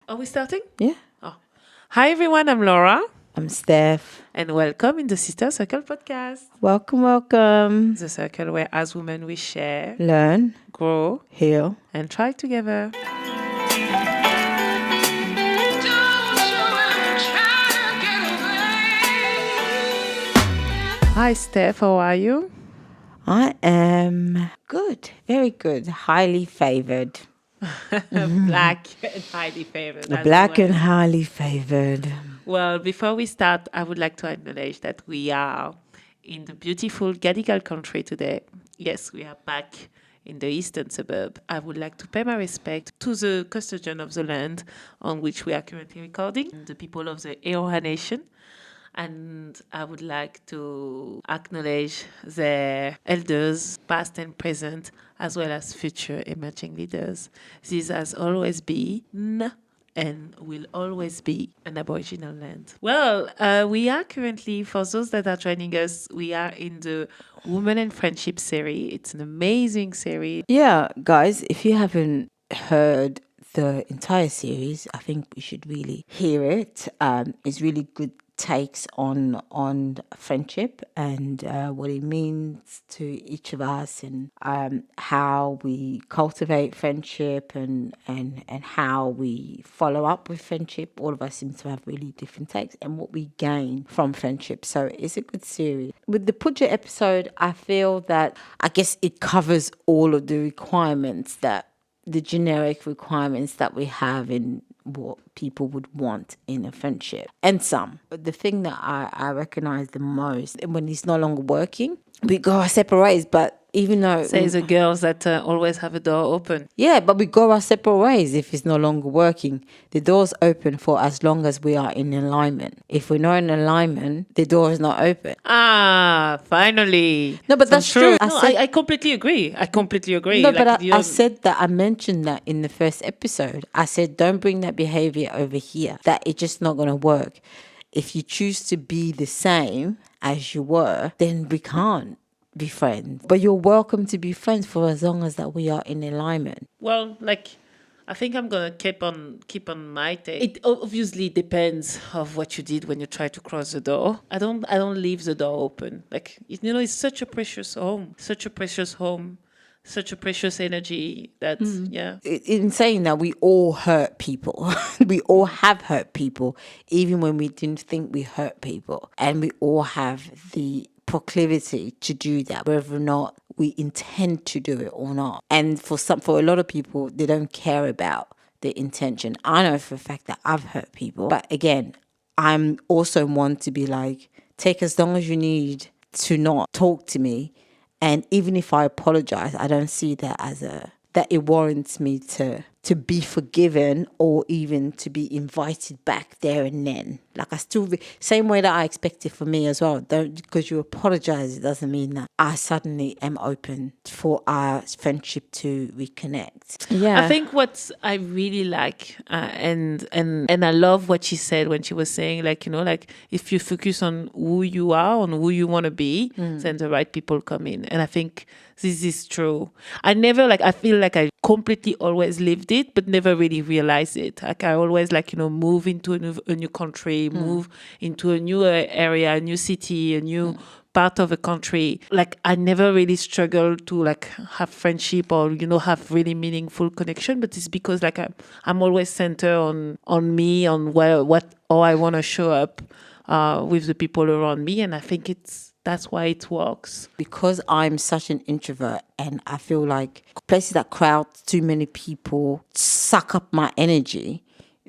Are we starting? Yeah. Oh. Hi everyone, I'm Laura I'm Steph. and welcome in the Sister Circle podcast. Welcome. The circle where as women we share, Learn, grow, heal. and try together. Hi Steph, how are you? I am good, very good, highly favored. Black and highly favored. as Black well. and highly favored. Well, before we start, I would like to acknowledge that we are in the beautiful Gadigal country today. Yes, we are back in the eastern suburb. I would like to pay my respect to the custodian of the land on which we are currently recording, the people of the Eora Nation. And I would like to acknowledge their elders, past and present, as well as future emerging leaders. This has always been and will always be an Aboriginal land. Well, we are currently, for those that are joining us, we are in the Women and Friendship series. It's an amazing series. Yeah, guys, if you haven't heard the entire series, I think we should really hear it. It's really good takes on friendship and what it means to each of us, and how we cultivate friendship and how we follow up with friendship. All of us seem to have really different takes and what we gain from friendship. So it's a good series. With the Puja episode, I feel that I guess it covers all of the requirements, that the generic requirements that we have in what people would want in a friendship, and some. But the thing that I recognize the most, when he's no longer working, we go our separate ways. But even though Say the girls that always have a door open. yeah, but we go our separate ways if it's no longer working. The door's open for as long as we are in alignment. If we're not in alignment, the door is not open. Ah, finally. No, but that's true. I completely agree. I completely agree. No, but you I don't- said that, I mentioned that in the first episode. I said, don't bring that behavior over here, that it's just not going to work. If you choose to be the same as you were, then we can't be friends. But you're welcome to be friends for as long as that we are in alignment. Well, I think I'm gonna keep on my take. It obviously depends of what you did when you try to cross the door. I don't leave the door open. It's such a precious home, such a precious home, such a precious energy that yeah. In saying that, we all hurt people. We all have hurt people, even when we didn't think we hurt people. And we all have the proclivity to do that, whether or not we intend to do it or not. And for a lot of people, they don't care about the intention. I know for a fact that I've hurt people. But again, I'm also one to be like, take as long as you need to not talk to me. And even if I apologize, I don't see that that it warrants me to be forgiven or even to be invited back there and then. Like, same way that I expect it for me as well. Don't, because you apologize, it doesn't mean that I suddenly am open for our friendship to reconnect. Yeah. I think what I really like, and I love what she said when she was saying, if you focus on who you are, on who you want to be, then the right people come in. And I think this is true. I feel like I completely always lived it, but never really realized it. Like I always move into a new country, move into a new area, a new city, a new part of a country. Like I never really struggled to have friendship or have really meaningful connection, but it's because I'm always centered on me, on how I want to show up with the people around me, and I think that's why it works. Because I'm such an introvert and I feel like places that crowd too many people suck up my energy,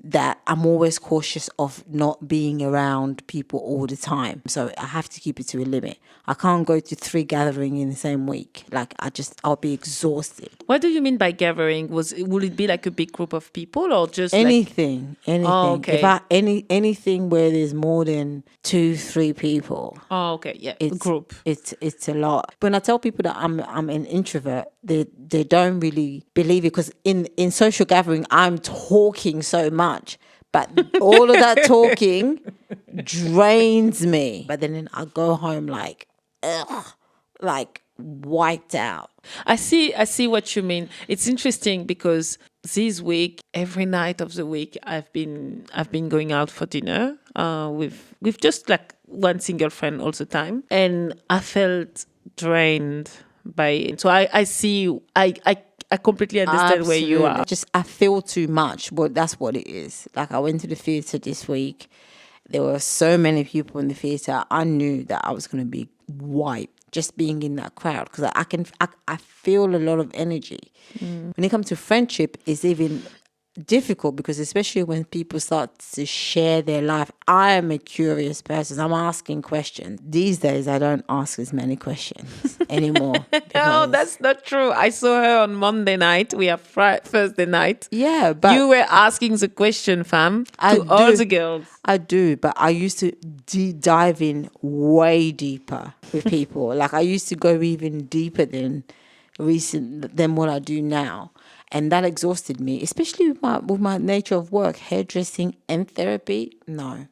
that I'm always cautious of not being around people all the time. So I have to keep it to a limit. I can't go to 3 gatherings in the same week. I'll be exhausted. What do you mean by gathering? Would it be like a big group of people or just Anything. Oh, okay. Anything where there's more than 2-3 people. Oh, okay, yeah, It's group. It's a lot. When I tell people that I'm an introvert, they don't really believe it, because in social gathering I'm talking so much, but all of that talking drains me. But then I go home like wiped out. I see what you mean. It's interesting because this week, every night of the week, I've been going out for dinner with just like one single friend all the time, and I felt drained by it. So I see, I completely understand where you are. Just I feel too much. Well, that's what it is. Like I went to the theatre this week. There were so many people in the theatre. I knew that I was going to be wiped just being in that crowd, because I feel a lot of energy. When it comes to friendship, it's even difficult, because especially when people start to share their life, I am a curious person. I'm asking questions. These days, I don't ask as many questions anymore. Oh, that's not true. I saw her on Monday night. We have Thursday night. Yeah, but you were asking the question, fam, to all the girls. I do, but I used to dive in way deeper with people. Like I used to go even deeper than what I do now. And that exhausted me, especially with my nature of work, hairdressing and therapy. No,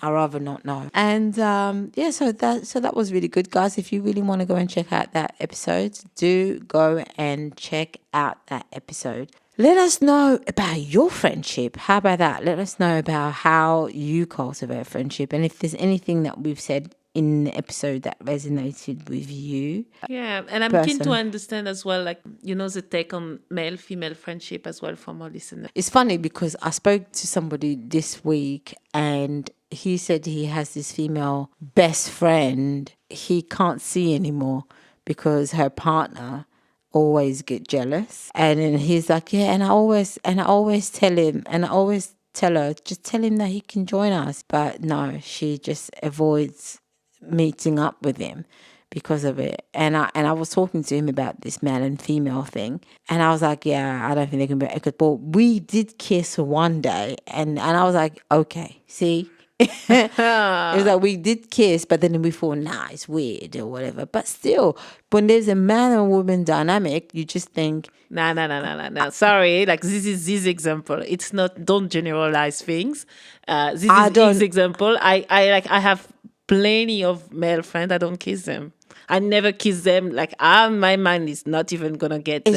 I'd rather not know. And so that was really good, guys. If you really want to go and check out that episode, do go and check out that episode. Let us know about your friendship. How about that? Let us know about how you cultivate friendship, and if there's anything that we've said in the episode that resonated with you. Yeah, and I'm keen to understand as well, like, the take on male-female friendship as well from our listeners. It's funny because I spoke to somebody this week and he said he has this female best friend he can't see anymore because her partner always get jealous. And then he's like, yeah, and I always tell him, and I always tell her, just tell him that he can join us. But no, she just avoids meeting up with him because of it. And I was talking to him about this male and female thing, and I was like, yeah, I don't think they can be. But we did kiss one day, and I was like, okay, see. It was like we did kiss, but then we thought, nah, it's weird or whatever. But still, when there's a man and woman dynamic, you just think, nah. Sorry, like this is this example. It's not. Don't generalize things. This is example. I have plenty of male friends. I don't kiss them. I never kiss them. Like my mind is not even gonna get there.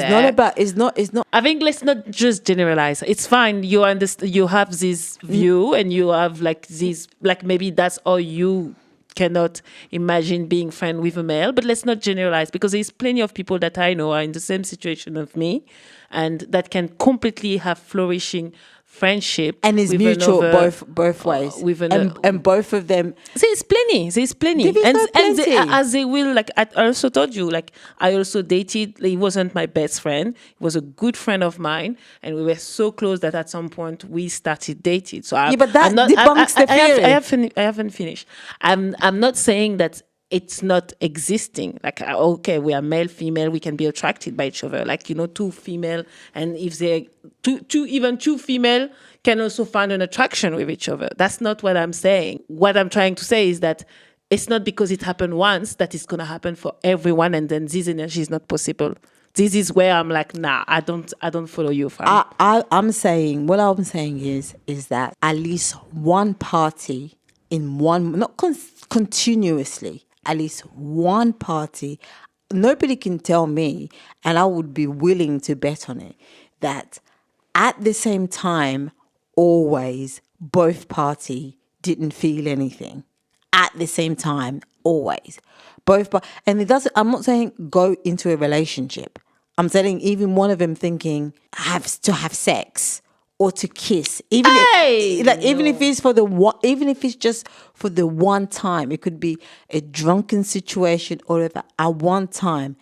It's not. I think let's not just generalize. It's fine. You understand. You have this view, and you have like this. Like maybe that's all you cannot imagine being friend with a male. But let's not generalize, because there's plenty of people that I know are in the same situation of me, and that can completely have flourishing friendship, and it's mutual both ways, and both of them. There's plenty, and as they will, like I also told you, like I also dated. He wasn't my best friend; he was a good friend of mine, and we were so close that at some point we started dating. So but that debunks the theory. I haven't finished. I'm not saying that it's not existing. Like, okay, we are male, female, we can be attracted by each other. Like, two female, and if they're two female can also find an attraction with each other. That's not what I'm saying. What I'm trying to say is that it's not because it happened once that it's going to happen for everyone, and then this energy is not possible. This is where I'm like, nah, I don't follow you, fam. I'm saying is that at least one party in one, not continuously, at least one party, nobody can tell me, and I would be willing to bet on it, that at the same time, always, both party didn't feel anything. At the same time, always. And it doesn't, I'm not saying go into a relationship. I'm saying even one of them thinking to have sex or to kiss, even if it's for the one, even if it's just for the one time, it could be a drunken situation or whatever. At one time,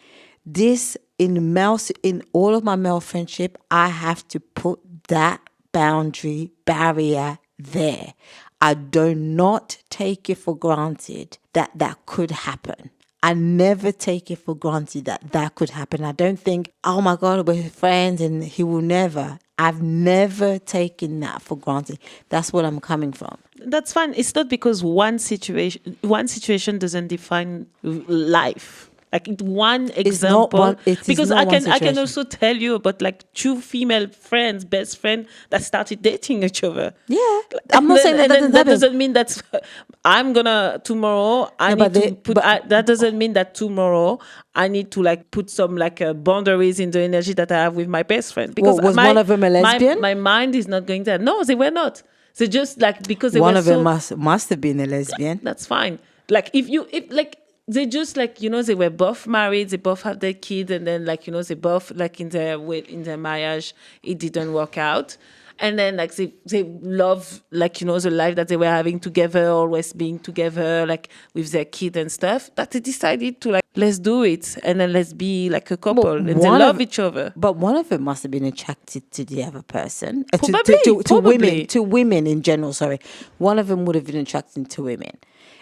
this in all of my male friendship, I have to put that barrier there. I do not take it for granted that could happen. I never take it for granted that could happen. I don't think, oh my God, we're friends and he will never. I've never taken that for granted. That's where I'm coming from. That's fine. It's not because one situation doesn't define life. Like one not example, one- it is because not I one can situation. also tell you about like two female friends, best friend that started dating each other. Yeah. I'm not saying that And then doesn't that happen. doesn't mean that I'm gonna tomorrow. I No, need but to put. That doesn't mean that tomorrow I need to like put some like boundaries in the energy that I have with my best friend, because was one of them a lesbian? my mind is not going there. No, they were not. They just like, because they One were of them so. must have been a lesbian. That's fine. Like if like they just like, they were both married, they both have their kids, and then like, they both like in their marriage it didn't work out, and then like they love like, the life that they were having together, always being together like with their kid and stuff, that they decided to like, let's do it, and then let's be like a couple, and they love each other. But one of them must have been attracted to the other person. Probably. To women in general, sorry. One of them would have been attracted to women.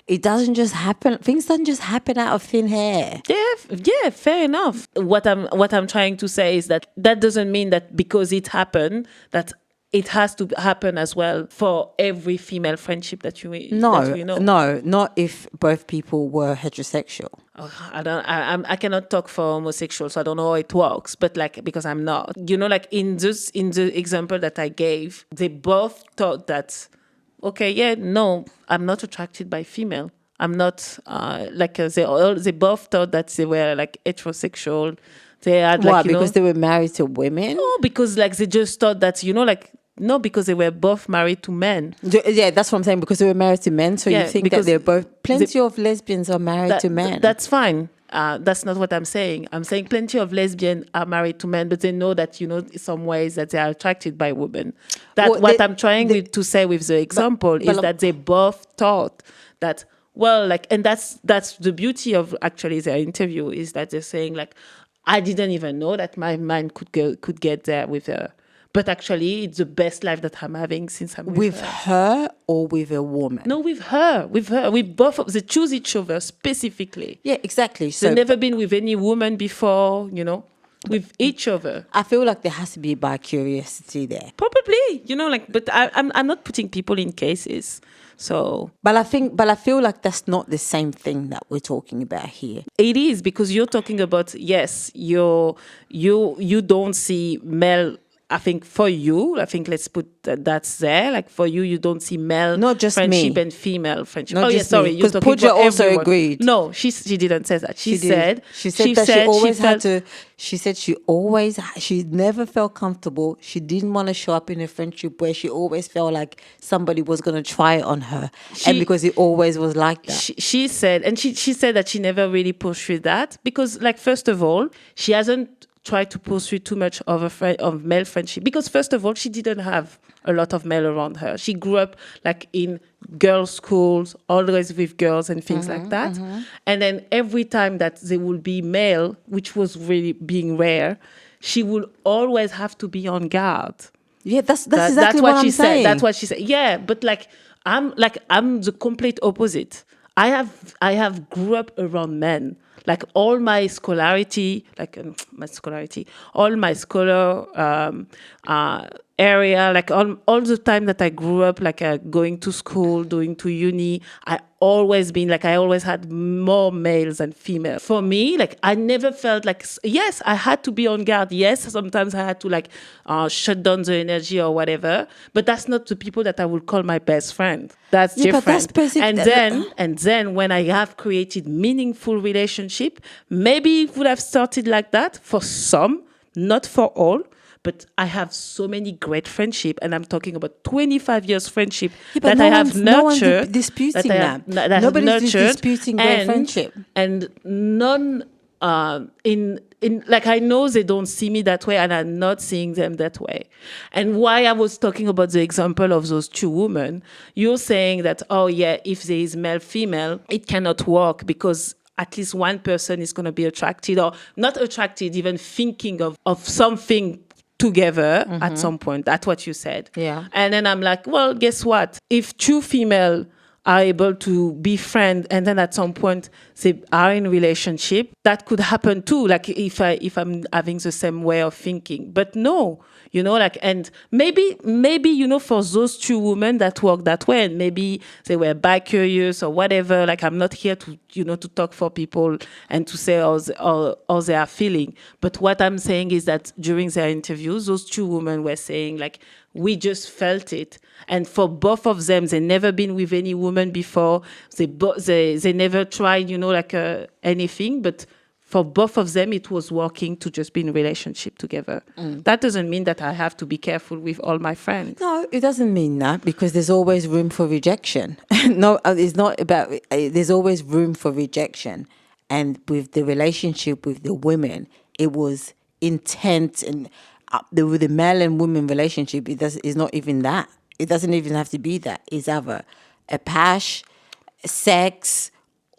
It doesn't just happen. Things don't just happen out of thin hair. Yeah, fair enough. What I'm trying to say is that doesn't mean that because it happened that it has to happen as well for every female friendship that you know. No, not if both people were heterosexual. Oh, I cannot talk for homosexuals, so I don't know how it works. But like, because I'm not, like in the example that I gave, they both thought that, okay, yeah, no, I'm not attracted by female. I'm not they both thought that they were like heterosexual. They had like, why? Because they were married to women? No, because like they just thought that, like, no, because they were both married to men. Yeah, that's what I'm saying. Because they were married to men, so you think that they're both. Plenty of lesbians are married to men. That's fine. That's not what I'm saying. I'm saying plenty of lesbians are married to men, but they know that, in some ways that they are attracted by women. I'm trying to say with the example is that they both thought that, well, like, and that's the beauty of actually their interview, is that they're saying like, I didn't even know that my mind could get there with her. But actually, it's the best life that I'm having since I'm with her or with a woman? No, with her. We both, they choose each other specifically. Yeah, exactly. So they've never been with any woman before, with each other. I feel like there has to be bi curiosity there. Probably, but I'm not putting people in cases. So, but I feel like that's not the same thing that we're talking about here. It is, because you're talking about, yes, you don't see male. I think for you, let's put that's there. Like for you don't see male not just friendship me. And female friendship. Not You're talking Puja about also everyone. agreed. No, she didn't say that. She said she never felt comfortable. She didn't want to show up in a friendship where she always felt like somebody was going to try it on her, and because it always was like that. She said, and she said that she never really pursued that because, like, first of all, she hasn't try to pursue too much of male friendship, because first of all, she didn't have a lot of male around her. She grew up like in girls' schools, always with girls and things like that. And then every time that there will be male, which was really being rare, she will always have to be on guard. Yeah, that's exactly what she I'm saying. That's what she said. Yeah, but I'm the complete opposite. I have grew up around men. Like all my scholarity, all my scholar area, like all the time that I grew up, like going to school, going to uni, I always had more males than females. For me, like I never felt like, yes, I had to be on guard. Yes, sometimes I had to shut down the energy or whatever, but that's not the people that I would call my best friend. That's different. But that's and then when I have created meaningful relationship, maybe it would have started like that for some, not for all. But I have so many great friendship, and I'm talking about 25 years friendship that I have nurtured. No one's disputing that. Nobody's disputing great friendship. And none I know they don't see me that way, and I'm not seeing them that way. And why I was talking about the example of those two women, you're saying that, oh yeah, if there is male, female, it cannot work because at least one person is going to be attracted or not attracted, even thinking of something together at some point. That's what you said. Yeah. And then I'm like, well, guess what? If two female are able to be friends, and then at some point they are in relationship. That could happen too, like if I'm having the same way of thinking. But no, like, and maybe for those two women that work that way, and maybe they were bi-curious or whatever. Like, I'm not here to to talk for people and to say how they are feeling. But what I'm saying is that during their interviews, those two women were saying, like, we just felt it. And for both of them, they never been with any woman before. They never tried, anything. But for both of them, it was working to just be in a relationship together. That doesn't mean that I have to be careful with all my friends. No, it doesn't mean that, because there's always room for rejection. No, it's not about, there's always room for rejection. And with the relationship with the women, it was intense. And with the male and women relationship, it's not even that. It doesn't even have to be that. It's either a pash, sex,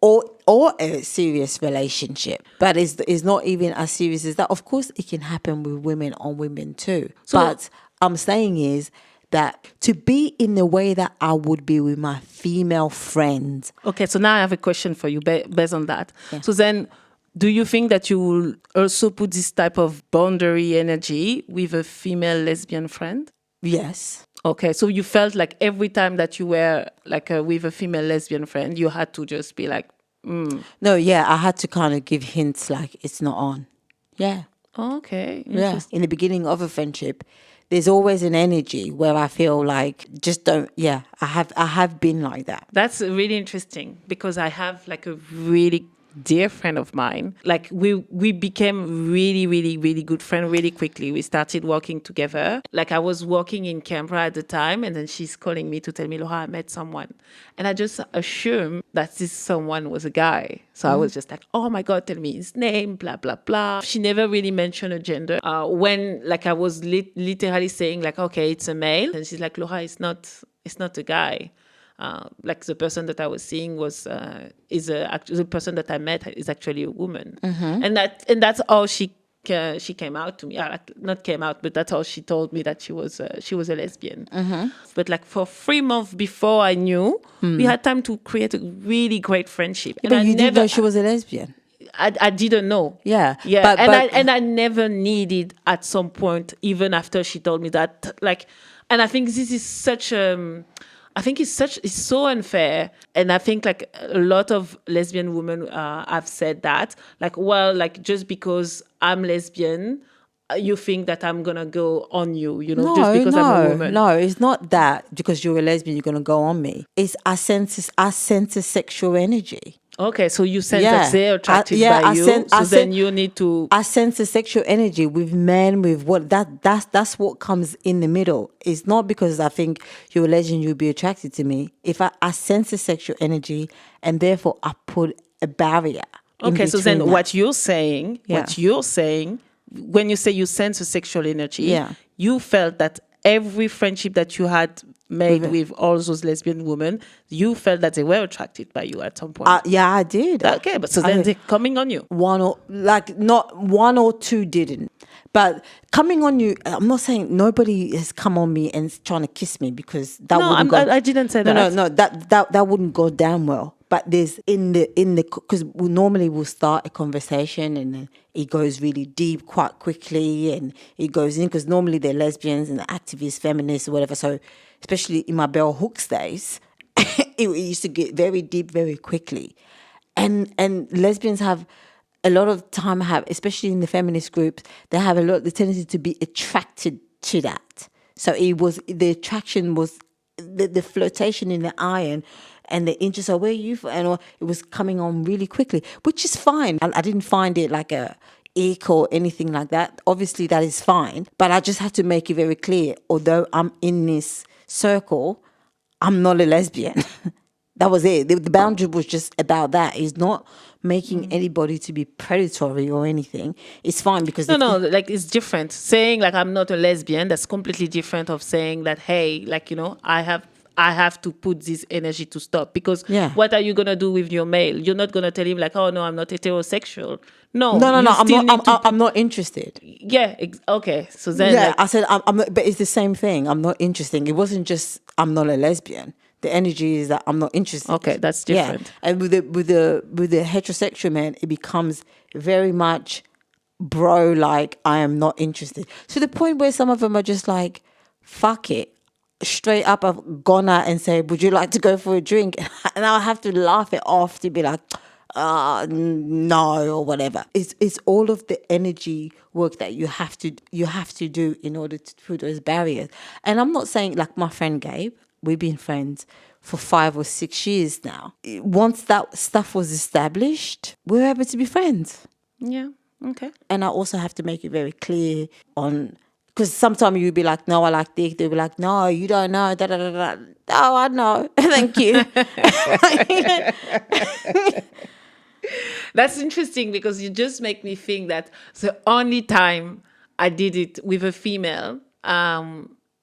or a serious relationship. But it's not even as serious as that. Of course, it can happen with women on women too. But I'm saying is that to be in the way that I would be with my female friends. Okay, so now I have a question for you based on that. Yeah. So then, do you think that you will also put this type of boundary energy with a female lesbian friend? Yes. Okay, so you felt like every time that you were like with a female lesbian friend, you had to just be like, No, yeah, I had to kind of give hints like it's not on. Yeah. Okay. Yeah. In the beginning of a friendship, there's always an energy where I feel like just don't. Yeah, I have been like that. That's really interesting, because I have like a really dear friend of mine. Like we became really, really, really good friends really quickly. We started working together. Like, I was working in Canberra at the time, and then she's calling me to tell me, Laura, I met someone. And I just assumed that this someone was a guy. So I was just like, oh my God, tell me his name, blah, blah, blah. She never really mentioned a gender. When like I was literally saying like, okay, it's a male. And she's like, Laura, it's not a guy. Like, the person that I was seeing the person that I met is actually a woman, and that's how she came out to me. Not came out, but that's how she told me that she was a lesbian. But like for 3 months before I knew, we had time to create a really great friendship. And but you didn't know she was a lesbian. I didn't know. Yeah. Yeah. I never needed at some point, even after she told me that. Like, and I think this is such it's so unfair. And I think like a lot of lesbian women have said that, like, well, like, just because I'm lesbian, you think that I'm gonna go on you, just because I'm a woman. No, it's not that because you're a lesbian, you're gonna go on me. It's I sense a sexual energy. Okay, so you sense that they're attracted by you, then you need to... I sense a sexual energy with men, with what that's what comes in the middle. It's not because I think you're a lesbian, you'll be attracted to me. If I sense a sexual energy, and therefore I put a barrier. Okay, so then what you're saying, when you say you sense a sexual energy, you felt that every friendship that you had made with all those lesbian women, you felt that they were attracted by you at some point. Yeah, I did. Okay, but so then they're coming on you. Not one or two didn't. But coming on you, I'm not saying nobody has come on me and trying to kiss me, because that wouldn't go. I didn't say that. No, that wouldn't go down well. But there's in the because normally we'll start a conversation and then it goes really deep quite quickly, and it goes in because normally they're lesbians and activists, feminists, or whatever. So especially in my bell hooks days, it used to get very deep very quickly, and lesbians have a lot of time especially in the feminist groups, they have the tendency to be attracted to that. So the attraction was the flirtation in the eye and the interest of where you, and it was coming on really quickly, which is fine. I didn't find it like a ick or anything like that. Obviously that is fine, but I just have to make it very clear, although I'm in this circle, I'm not a lesbian. That was it. The boundary was just about that. It's not making anybody to be predatory or anything. It's fine because... No, like, it's different. Saying like I'm not a lesbian, that's completely different of saying that, hey, like, I have to put this energy to stop, because what are you going to do with your male? You're not going to tell him like, oh no, I'm not heterosexual. No, I'm not interested. Yeah, okay. So then... Yeah, I said, I'm not, but it's the same thing. I'm not interested. It wasn't just, I'm not a lesbian. The energy is that I'm not interested. Okay, that's different. Yeah. And with the heterosexual man, it becomes very much bro, like, I am not interested. To the point where some of them are just like, fuck it. Straight up, I've gone out and say, would you like to go for a drink? And I'll have to laugh it off to be like, no, or whatever. It's all of the energy work that you have to do in order to put those barriers. And I'm not saying, like my friend Gabe, we've been friends for 5 or 6 years now. Once that stuff was established, we were able to be friends. Yeah. Okay. And I also have to make it very clear on, because sometimes you'll be like, no, I like this. They'll be like, no, you don't know. Da, da, da, da. Oh, I know. Thank you. That's interesting because you just make me think that the only time I did it with a female,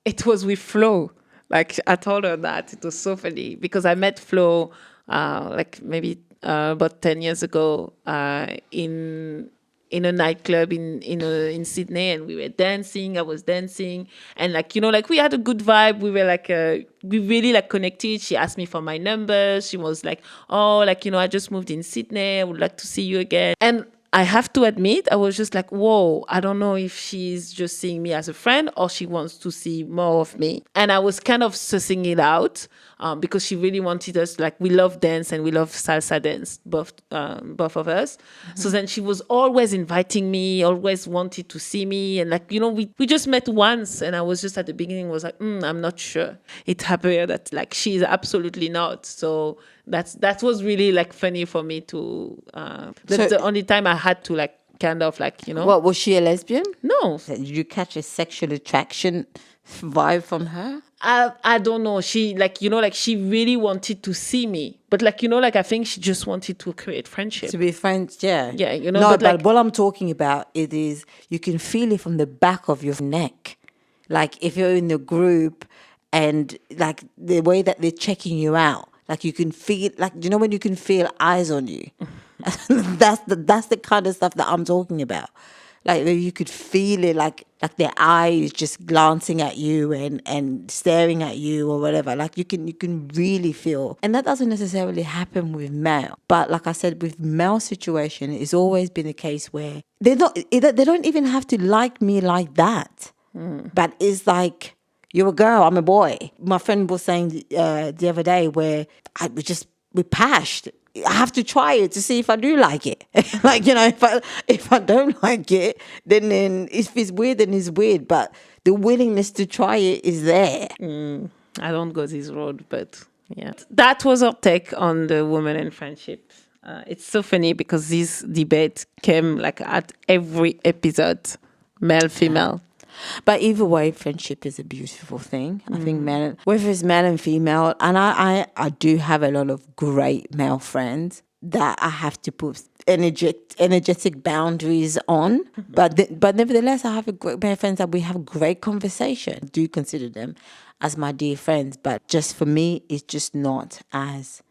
it was with Flo. Like I told her that it was so funny because I met Flo like maybe about 10 years ago in a nightclub in Sydney, and we were dancing. I was dancing, and like like we had a good vibe. We were like we really like connected. She asked me for my number. She was like, oh, like I just moved in Sydney. I would like to see you again. And I have to admit, I was just like, whoa, I don't know if she's just seeing me as a friend or she wants to see more of me. And I was kind of sussing it out because she really wanted us, like, we love dance and we love salsa dance, both of us. Mm-hmm. So then she was always inviting me, always wanted to see me. And like, we just met once, and I was just at the beginning was like, I'm not sure. It happened that like she's absolutely not. So that was really like funny for me to that's the only time I had to like kind of like What, was she a lesbian? No. Did you catch a sexual attraction vibe from her? I don't know. She like like she really wanted to see me, but like like I think she just wanted to create friendship, to be friends. Yeah, No, but like, what I'm talking about it is you can feel it from the back of your neck, like if you're in a group and like the way that they're checking you out. Like you can feel, like, when you can feel eyes on you? That's the kind of stuff that I'm talking about. Like where you could feel it, like their eyes just glancing at you and staring at you or whatever. Like you can really feel, and that doesn't necessarily happen with male. But like I said, with male situation, it's always been a case where they don't even have to like me like that. But it's like, you're a girl, I'm a boy. My friend was saying the other day where we pashed. I have to try it to see if I do like it. Like, if I don't like it, then if it's weird, then it's weird. But the willingness to try it is there. I don't go this road, but yeah. That was our take on the woman and friendship. It's so funny because this debate came like at every episode, male, female. But either way, friendship is a beautiful thing. I think whether it's male and female, and I do have a lot of great male friends that I have to put energetic boundaries on. But nevertheless, I have a great male friends that we have great conversation. I do consider them as my dear friends, but just for me, it's just not as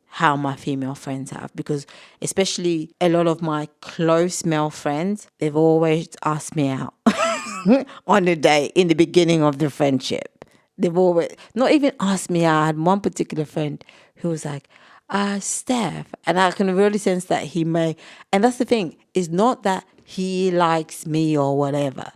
how my female friends have, because especially a lot of my close male friends, they've always asked me out. On a day in the beginning of the friendship. They've always not even asked me out. I had one particular friend who was like, Steph. And I can really sense that he may. And that's the thing. It's not that he likes me or whatever.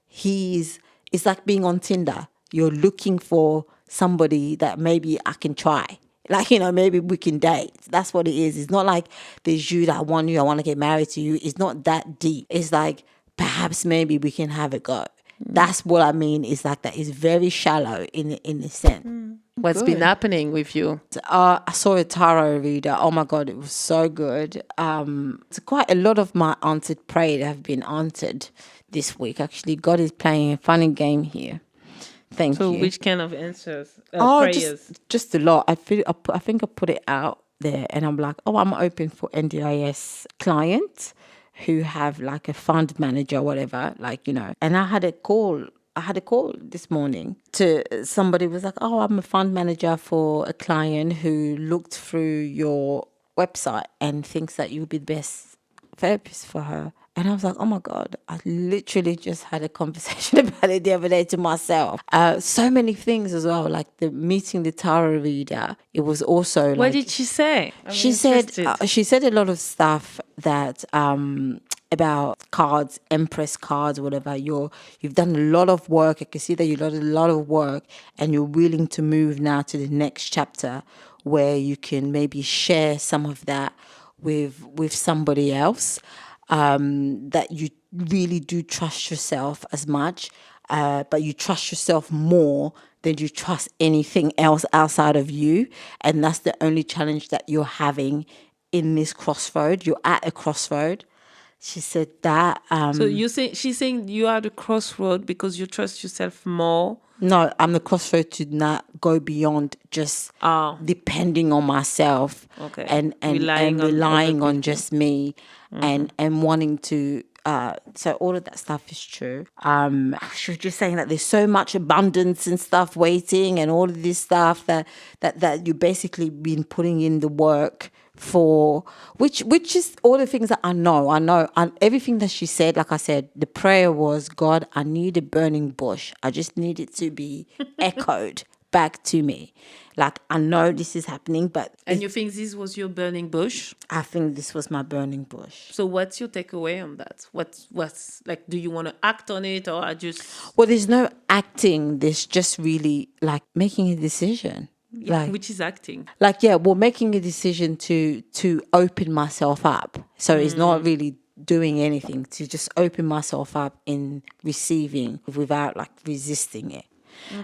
It's like being on Tinder. You're looking for somebody that maybe I can try. Like, maybe we can date. That's what it is. It's not like there's you that I want you, I want to get married to you. It's not that deep. It's like, perhaps maybe we can have a go. That's what I mean. Is like that is very shallow in a sense. What's been happening with you? I saw a tarot reader. Oh my God, it was so good. It's quite a lot of my answered prayers have been answered this week. Actually, God is playing a funny game here. Thank you. So which kind of answers? Prayers? Just a lot. I think I put it out there, and I'm like, I'm open for NDIS clients who have like a fund manager or whatever, and I had a call this morning to somebody who was like, I'm a fund manager for a client who looked through your website and thinks that you'll be the best therapist for her. And I was like, oh my God, I literally just had a conversation about it the other day to myself. So many things as well, like the meeting the tarot reader. It was also What like, did she say? I'm she said interested. she said a lot of stuff that about cards, Empress cards, whatever. You've done a lot of work. I can see that you've done a lot of work, and you're willing to move now to the next chapter where you can maybe share some of that with somebody else. That you really do trust yourself as much, but you trust yourself more than you trust anything else outside of you. And that's the only challenge that you're having in this crossroad. You're at a crossroad. She said that. So you say she's saying you are at the crossroad because you trust yourself more. No, I'm the crossroad to not go beyond just depending on myself, Okay. and Relying on other relying on people. just me, and wanting to. So all of that stuff is true. She was just saying that there's so much abundance and stuff waiting, and all of this stuff that you basically been putting in the work for, which is all the things that I know, and everything that she said. Like I said, the prayer was, God, I need a burning bush. I just need it to be echoed back to me. Like, I know this is happening, but And you think this was your burning bush? I think this was my burning bush. So what's your takeaway on that? What's like, do you want to act on it, or I just Well, there's no acting. There's just really like making a decision. which is acting? Making a decision to open myself up. So it's not really doing anything, to just open myself up in receiving without like resisting it.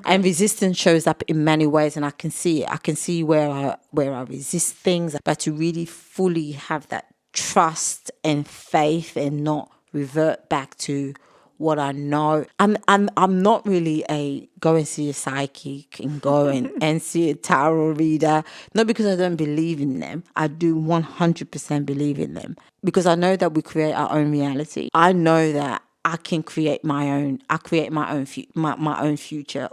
And resistance shows up in many ways, and I can see it. I can see where I resist things, but to really fully have that trust and faith and not revert back to what I know. I'm not really a go and see a psychic and go and see a tarot reader. Not because I don't believe in them. I do 100% believe in them, because I know that we create our own reality. I know that I can create my own. I create my own my own future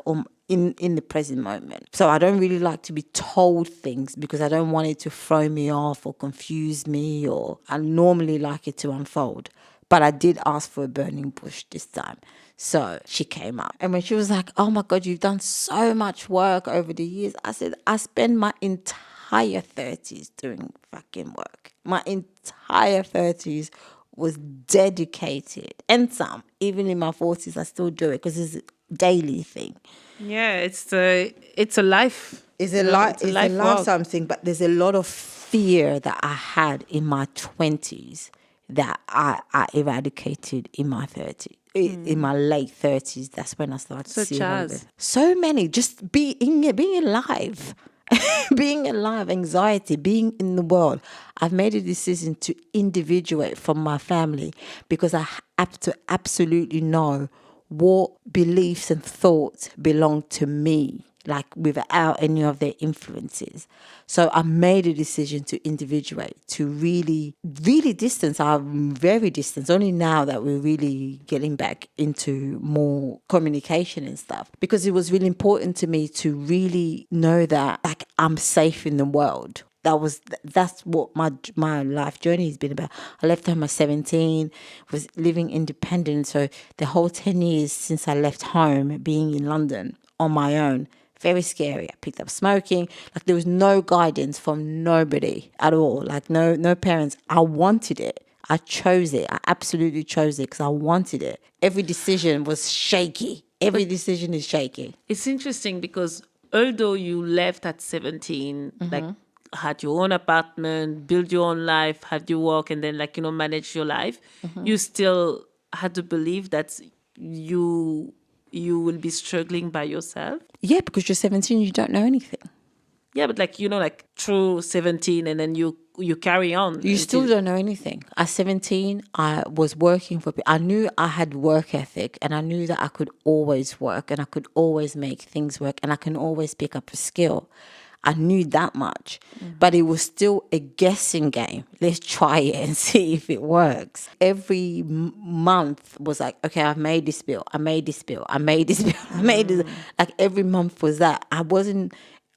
in the present moment. So I don't really like to be told things, because I don't want it to throw me off or confuse me, or I normally like it to unfold. But I did ask for a burning bush this time. So she came up. And when she was like, oh my God, you've done so much work over the years. I said, I spent my entire 30s doing fucking work. My entire 30s was dedicated. And some, even in my 40s, I still do it because it's a daily thing. Yeah, it's a life. It's a life work. something, but there's a lot of fear that I had in my 20s that I eradicated in my 30s. In my late 30s, that's when I started to see all of it. So many, just being alive. Being alive, anxiety, being in the world. I've made a decision to individuate from my family, because I have to absolutely know what beliefs and thoughts belong to me, like without any of their influences. So I made a decision to individuate, to really, really distance. I'm very distant. Only now that we're really getting back into more communication and stuff, because it was really important to me to really know that like I'm safe in the world. That's what my life journey has been about. I left home at 17, was living independent. So the whole 10 years since I left home, being in London on my own, very scary. I picked up smoking. Like, there was no guidance from nobody at all. Like, no parents. I wanted it. I chose it. I absolutely chose it because I wanted it. Every decision was shaky. Every decision is shaky. It's interesting because although you left at 17, like had your own apartment, build your own life, had your work, and then manage your life, you still had to believe that you will be struggling by yourself. Yeah, because you're 17, you don't know anything. Yeah, but through 17 and then you carry on. You still don't know anything. At 17, I was working for people. I knew I had work ethic, and I knew that I could always work and I could always make things work and I can always pick up a skill. I knew that much, but it was still a guessing game. Let's try it and see if it works. Every month was like, okay, I've made this bill. I made this bill. I made this bill. I made this. Like, every month was that. I wasn't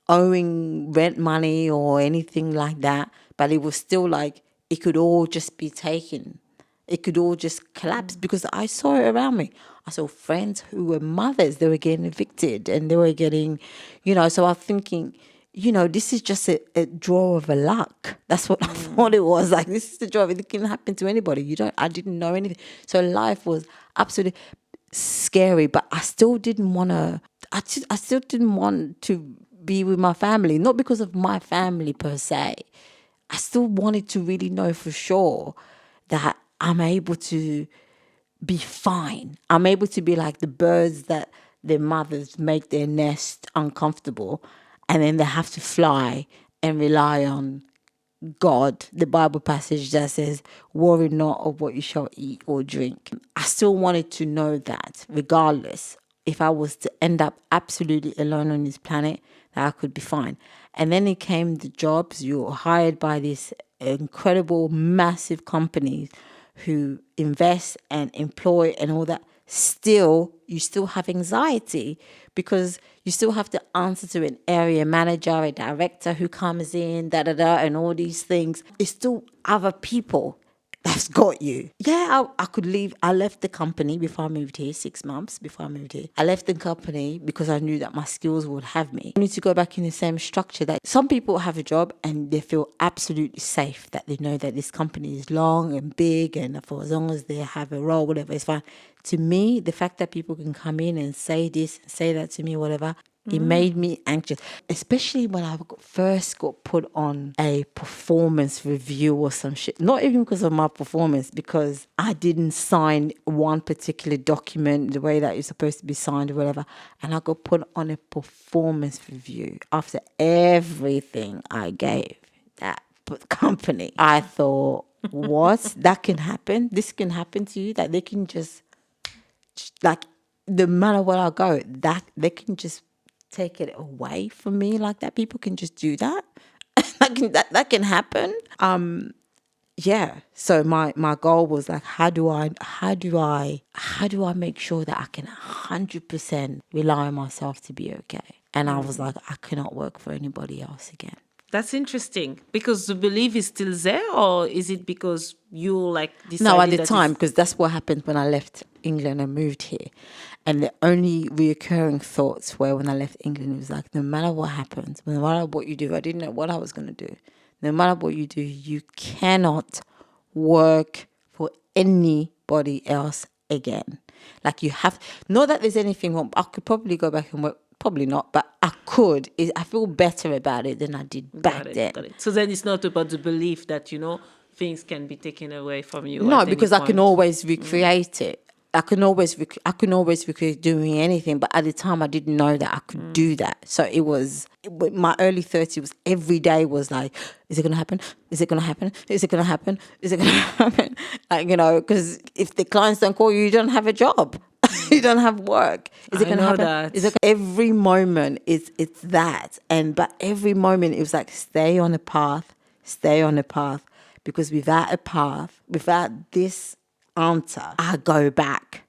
owing rent money or anything like that, but it was still like it could all just be taken It could all just collapse because I saw it around me. I saw friends who were mothers, they were getting evicted and they were getting, so I'm thinking, this is just a draw of a luck. That's what I thought it was. Like, this is the draw. It can happen to anybody. I didn't know anything. So life was absolutely scary, but I still didn't want to, I still didn't want to be with my family. Not because of my family per se. I still wanted to really know for sure that I'm able to be fine. I'm able to be like the birds that their mothers make their nest uncomfortable and then they have to fly and rely on God, the Bible passage that says, worry not of what you shall eat or drink. I still wanted to know that regardless, if I was to end up absolutely alone on this planet, that I could be fine. And then it came the jobs. You were hired by these incredible, massive companies who invest and employ and all that. Still, you still have anxiety because you still have to answer to an area manager, a director who comes in, and all these things. It's still other people that's got you. Yeah, I could leave. I left the company before I moved here, 6 months before I moved here. I left the company because I knew that my skills would have me. I need to go back in the same structure that some people have a job and they feel absolutely safe, that they know that this company is long and big and for as long as they have a role, whatever, it's fine. To me, the fact that people can come in and say this, say that to me, whatever, it made me anxious, especially when I first got put on a performance review or some shit. Not even because of my performance, because I didn't sign one particular document the way that it's supposed to be signed or whatever. And I got put on a performance review after everything I gave that company. I thought, what? That can happen? This can happen to you? That they can just, like, no matter where I go, that they can just take it away from me like that. People can just do that. that can happen. Yeah. So my goal was like, how do I make sure that I can 100% rely on myself to be okay? And I was like, I cannot work for anybody else again. That's interesting, because the belief is still there, or is it because you decided? No, at the time, because that's what happened when I left England and moved here. And the only reoccurring thoughts were when I left England, it was like, no matter what happens, no matter what you do, I didn't know what I was going to do. No matter what you do, you cannot work for anybody else again. Like, you have, not that there's anything wrong. I could probably go back and work. Probably not, but I could. I feel better about it than I did back then. Got it. So then it's not about the belief that, things can be taken away from you. No, because I can always recreate it. I can always recreate doing anything. But at the time, I didn't know that I could do that. So it was, my early 30s was, every day was like, is it going to happen? Is it going to happen? Is it going to happen? Is it going to happen? Like, because if the clients don't call you, you don't have a job. You don't have work. Is it going to happen? That. Every moment it's that. But every moment it was like, stay on a path. Because without a path, without this answer, I go back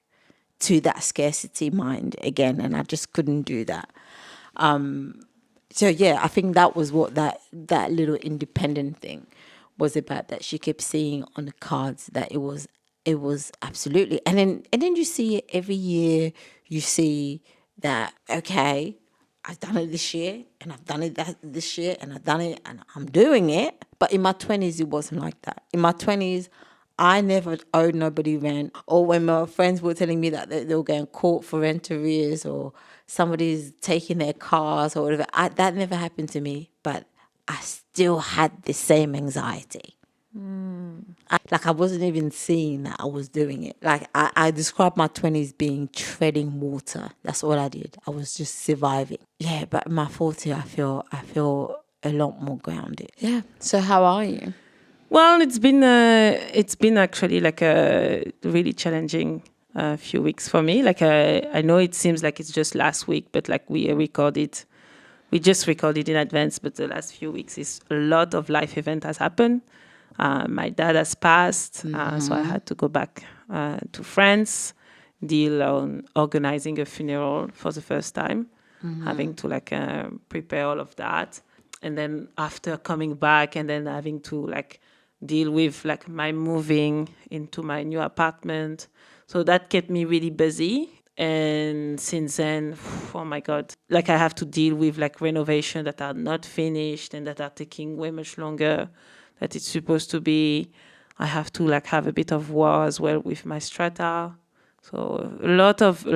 to that scarcity mind again, and I just couldn't do that. So yeah, I think that was what that little independent thing was about, that she kept seeing on the cards that it was absolutely. And then you see it every year. You see that, okay, I've done it this year, and I've done it this year, and I've done it, and I'm doing it. But in my 20s, it wasn't like that. In my 20s, I never owed nobody rent. Or when my friends were telling me that they were getting caught for rent arrears, or somebody's taking their cars or whatever, that never happened to me. But I still had the same anxiety. I wasn't even seeing that I was doing it. Like, I described my 20s being treading water. That's all I did. I was just surviving. Yeah, but in my 40s, I feel a lot more grounded. Yeah. So how are you? Well, it's been actually like a really challenging few weeks for me. Like, I know it seems like it's just last week, but like we just recorded in advance. But the last few weeks is a lot of life event has happened. My dad has passed, so I had to go back to France, deal on organizing a funeral for the first time, having to prepare all of that. And then after coming back and then having to deal with like my moving into my new apartment. So that kept me really busy. And since then, oh my God, like I have to deal with like renovation that are not finished and that are taking way much longer that it's supposed to be. I have to like have a bit of war as well with my strata. So a lot of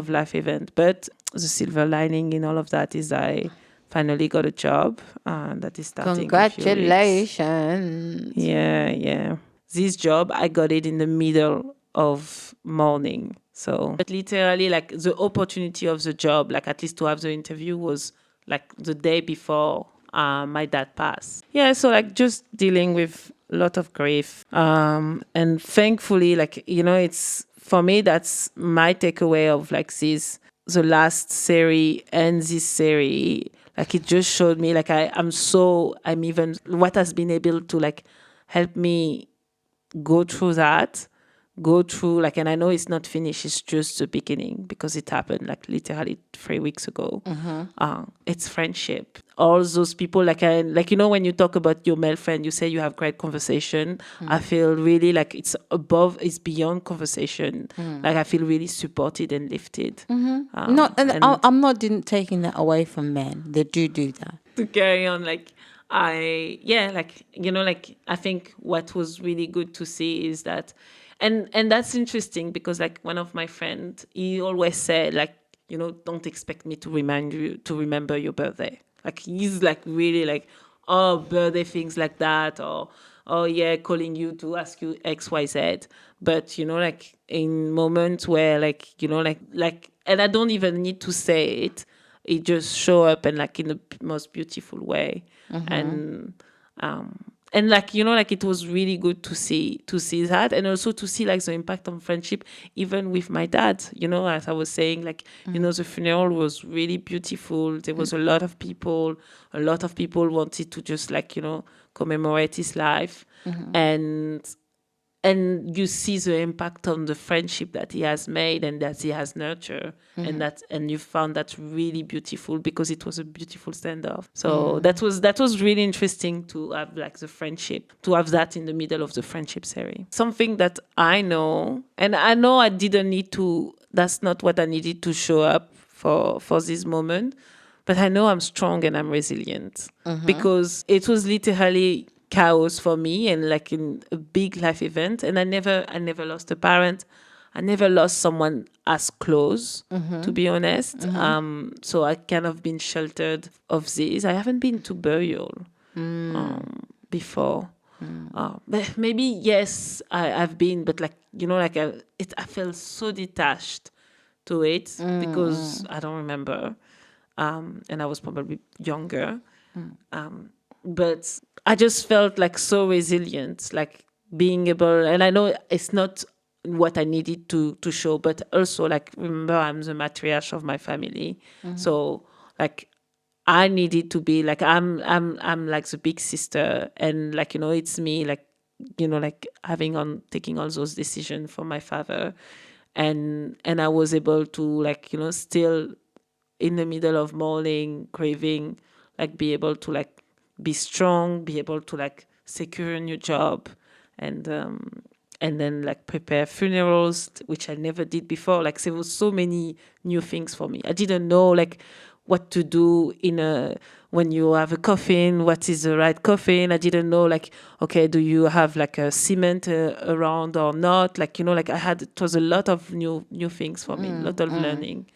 life event. But the silver lining in all of that is I finally got a job that is starting in a few weeks. Congratulations. Yeah. This job, I got it in the middle of morning. So, but literally, like the opportunity of the job, like at least to have the interview, was like the day before my dad passed. Yeah, so like just dealing with a lot of grief. And thankfully, like, it's for me, that's my takeaway of like the last series and this series. Like it just showed me like I'm even what has been able to like help me go through that, go through like, and I know it's not finished, it's just the beginning because it happened like literally 3 weeks ago. It's friendship. All those people, like when you talk about your male friend, you say you have great conversation. I feel really like it's beyond conversation. Like I feel really supported and lifted. I'm not taking that away from men. They do that. To carry on, like I think what was really good to see is that, and that's interesting because like one of my friends, he always said like, don't expect me to remind you to remember your birthday. Like he's like really like, oh, birthday things like that, or oh yeah, calling you to ask you XYZ. But like in moments where like, and I don't even need to say it, it just show up and like in the most beautiful way. And like like it was really good to see that, and also to see like the impact on friendship even with my dad. As I was saying, like the funeral was really beautiful. There was a lot of people wanted to just like commemorate his life. And you see the impact on the friendship that he has made and that he has nurtured. And you found that really beautiful because it was a beautiful standoff. So that was really interesting to have like the friendship, to have that in the middle of the friendship series. Something that I know, and I know I didn't need to, that's not what I needed to show up for this moment, but I know I'm strong and I'm resilient because it was literally chaos for me and like in a big life event, and I never lost a parent. I never lost someone as close, to be honest. So I kind of been sheltered of this. I haven't been to burial before. But maybe yes, I've been, but like like I felt so detached to it because I don't remember, and I was probably younger. But I just felt like so resilient, like being able, and I know it's not what I needed to show, but also like remember I'm the matriarch of my family, so like I needed to be like I'm like the big sister, and like it's me like like taking all those decisions for my father, and I was able to like still in the middle of mourning, grieving, like be able to like be strong, be able to like secure a new job, and then like prepare funerals, which I never did before. Like there was so many new things for me. I didn't know like what to do when you have a coffin, what is the right coffin. I didn't know like, okay, do you have like a cement around or not? Like like it was a lot of new things for me, a lot of learning.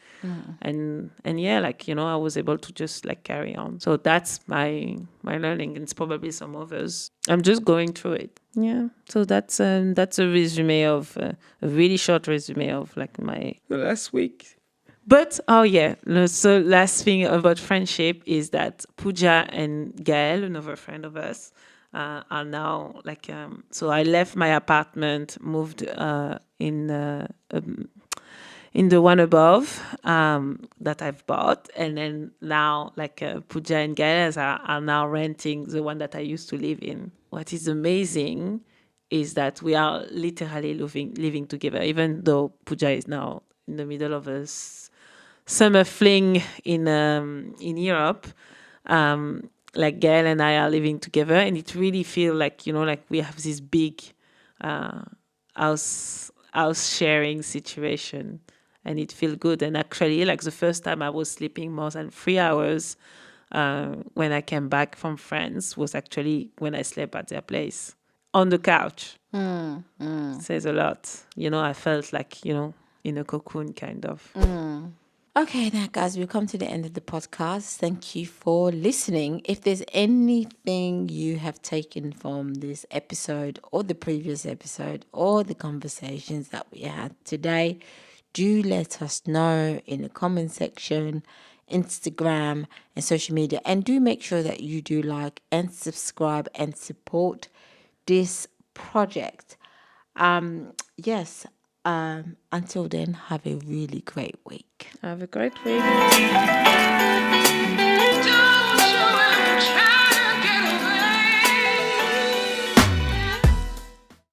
And yeah, like I was able to just like carry on. So that's my learning, and it's probably some others. I'm just going through it. Yeah. So that's a resume of a really short resume of like the last week. But oh yeah, so last thing about friendship is that Puja and Gael, another friend of us, are now like so I left my apartment, moved in the one above that I've bought, and then now like Puja and Gael are now renting the one that I used to live in. What is amazing is that we are literally living together, even though Puja is now in the middle of a summer fling in Europe. like Gail and I are living together, and it really feel like, you know, like we have this big house sharing situation, and it feel good. And actually, like the first time I was sleeping more than 3 hours when I came back from France was actually when I slept at their place on the couch. Says a lot. You know, I felt like, you know, in a cocoon kind of. Okay, now, guys, we've come to the end of the podcast. Thank you for listening. If there's anything you have taken from this episode or the previous episode or the conversations that we had today, do let us know in the comment section, Instagram, and social media. And do make sure that you do like and subscribe and support this project. Yes. Until then, have a really great week. Have a great week.